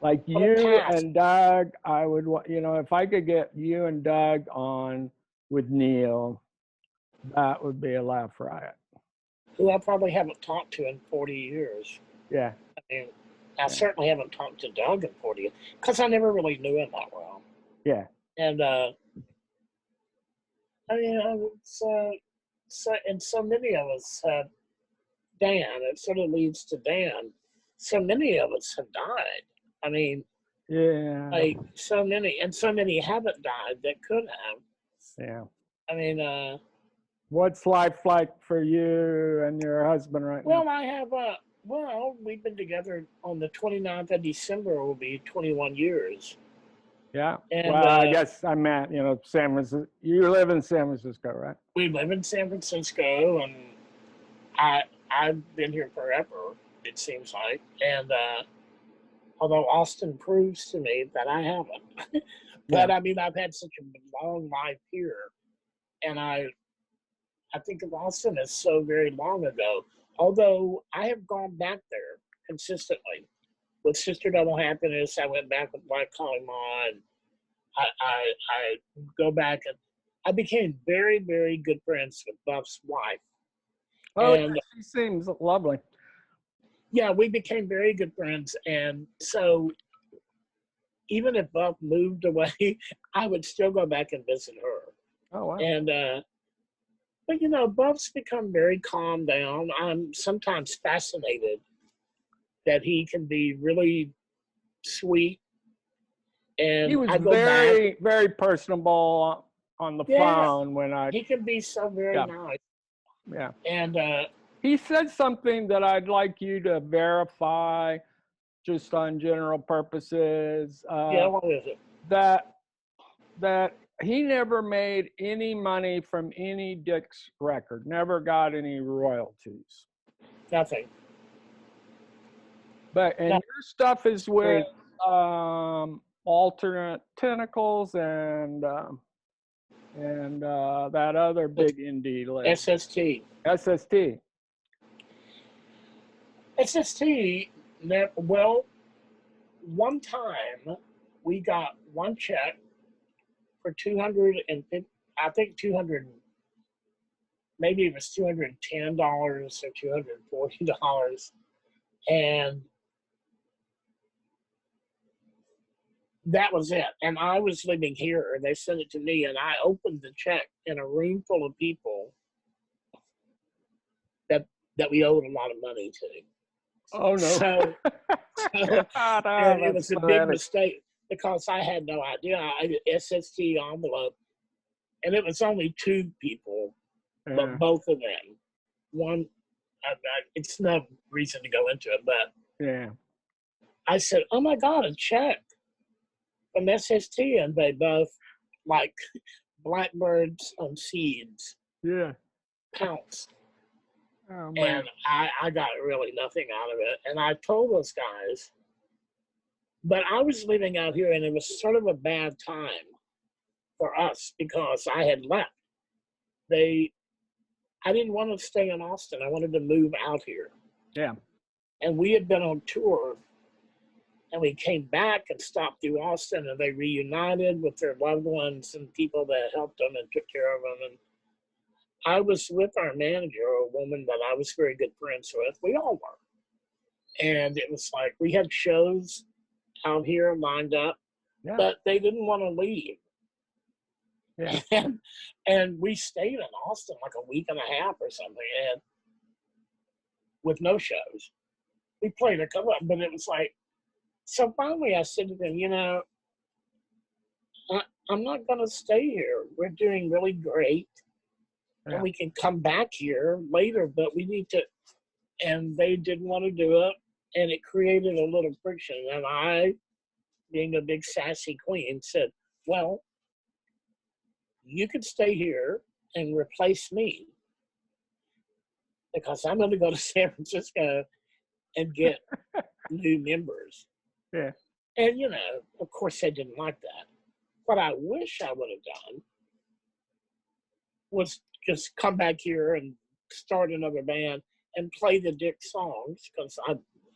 Like For the you past. and Doug, I would, if I could get you and Doug on with Neil, that would be a laugh riot. Who I probably haven't talked to in 40 years. Yeah. I mean, I certainly haven't talked to Doug in 40 years because I never really knew him that well. Yeah. And I mean, and so many of us have, Dan, it sort of leads to Dan. So many of us have died. I mean, yeah, like so many haven't died that could have. Yeah. I mean, what's life like for you and your husband right now? Well, I have we've been together on the 29th of December will be 21 years. Yeah. And, well, I guess I meant, San Francisco. You live in San Francisco, right? We live in San Francisco, and I've been here forever, it seems like. And although Austin proves to me that I haven't. But I mean, I've had such a long life here. And I think of Austin as so very long ago. Although I have gone back there consistently. With Sister Double Happiness, I went back with Black Calling Ma, and I go back, and I became very, very good friends with Buff's wife. Oh, and, she seems lovely. Yeah, we became very good friends, and so even if Buff moved away, I would still go back and visit her. Oh, wow. And but Buff's become very calmed down. I'm sometimes fascinated that he can be really sweet. And he was very, very personable on the phone when he can be so very nice. Yeah. And he said something that I'd like you to verify just on general purposes. What is it? That he never made any money from any Dick's record, never got any royalties. Nothing. But your stuff is with Alternate Tentacles and that other big indie label. SST. Well, one time we got one check for $250. I think $200. Maybe it was $210 or $240, and that was it. And I was living here, and they sent it to me, and I opened the check in a room full of people that we owed a lot of money to. Oh, no. So it was a big mistake because I had no idea. I had SST envelope, and it was only two people, but both of them. One, it's no reason to go into it, but I said, oh, my God, a check from SST, and they both, like blackbirds on seeds, pounced. Oh, and I got really nothing out of it. And I told those guys, but I was living out here, and it was sort of a bad time for us because I had left. I didn't want to stay in Austin. I wanted to move out here. Yeah. And we had been on tour, and we came back and stopped through Austin, and they reunited with their loved ones and people that helped them and took care of them. And I was with our manager, a woman that I was very good friends with. We all were. And it was like we had shows out here lined up, but they didn't want to leave. Yeah. And we stayed in Austin like a week and a half or something, and with no shows. We played a couple of them, but it was like, so finally I said to them, I'm not going to stay here. We're doing really great. And we can come back here later, but we need to, and they didn't want to do it. And it created a little friction. And I, being a big sassy queen, said, well, you could stay here and replace me because I'm going to go to San Francisco and get new members. Yeah. And, of course they didn't like that. What I wish I would have done was just come back here and start another band and play the Dick songs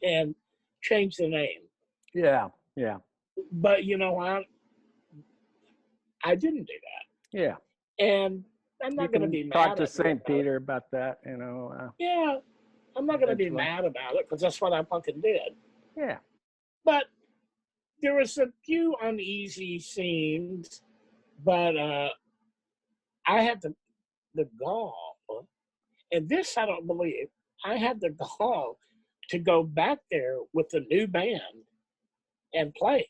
and change the name. Yeah. Yeah. But you know what? I didn't do that. Yeah. And I'm You not going to can be talk mad to at you St. about it. Peter about that, you know. Yeah, I'm not going to be Eventually. mad about it because that's what I fucking did. Yeah. But there was a few uneasy scenes, but I had the gall, and this I don't believe. I had the gall to go back there with the new band and play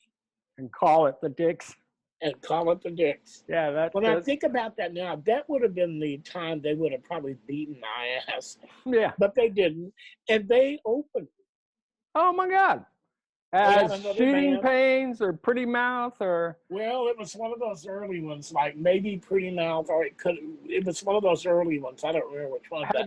And call it the Dicks. and call it the Dicks. Yeah, that When I does. think about that now, that would have been the time they would have probably beaten my ass, Yeah. but they didn't, and they opened. Oh my God. had As another Shooting band. Pains or Pretty Mouth or Well, it was one of those early ones, like maybe Pretty Mouth, or it was one of those early ones. I don't remember which one. have But